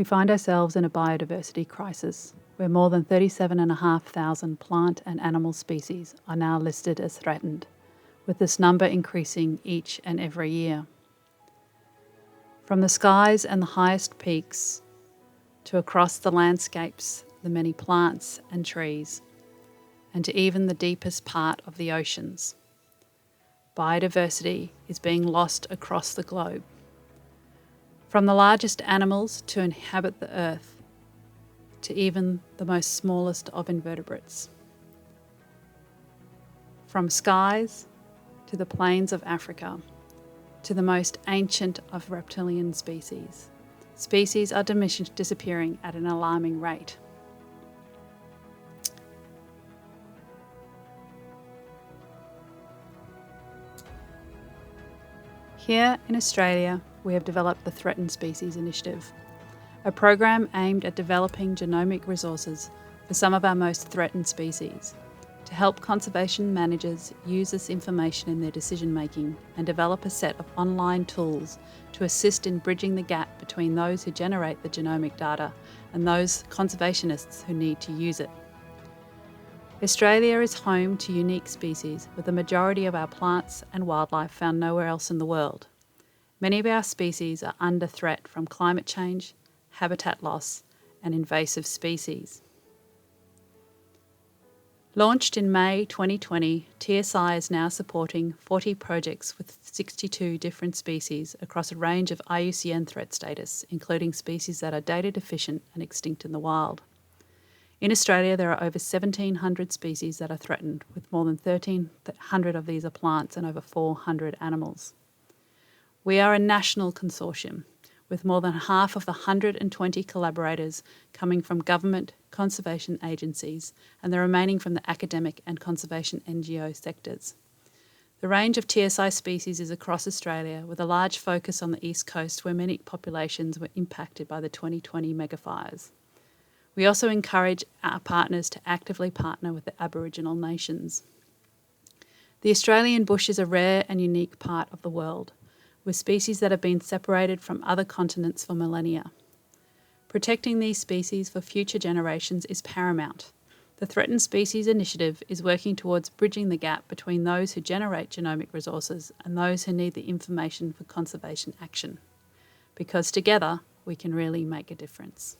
We find ourselves in a biodiversity crisis, where more than 37,500 plant and animal species are now listed as threatened, with this number increasing each and every year. From the skies and the highest peaks to across the landscapes, the many plants and trees, and to even the deepest part of the oceans, biodiversity is being lost across the globe. From the largest animals to inhabit the earth, to even the most smallest of invertebrates. From skies to the plains of Africa, to the most ancient of reptilian species, species are disappearing at an alarming rate. Here in Australia, we have developed the Threatened Species Initiative, a program aimed at developing genomic resources for some of our most threatened species, to help conservation managers use this information in their decision making and develop a set of online tools to assist in bridging the gap between those who generate the genomic data and those conservationists who need to use it. Australia is home to unique species, with the majority of our plants and wildlife found nowhere else in the world. Many of our species are under threat from climate change, habitat loss, and invasive species. Launched in May 2020, TSI is now supporting 40 projects with 62 different species across a range of IUCN threat status, including species that are data deficient and extinct in the wild. In Australia, there are over 1,700 species that are threatened, with more than 1,300 of these are plants and over 400 animals. We are a national consortium, with more than half of the 120 collaborators coming from government, conservation agencies, and the remaining from the academic and conservation NGO sectors. The range of TSI species is across Australia, with a large focus on the East Coast, where many populations were impacted by the 2020 megafires. We also encourage our partners to actively partner with the Aboriginal nations. The Australian bush is a rare and unique part of the world, with species that have been separated from other continents for millennia. Protecting these species for future generations is paramount. The Threatened Species Initiative is working towards bridging the gap between those who generate genomic resources and those who need the information for conservation action, because together we can really make a difference.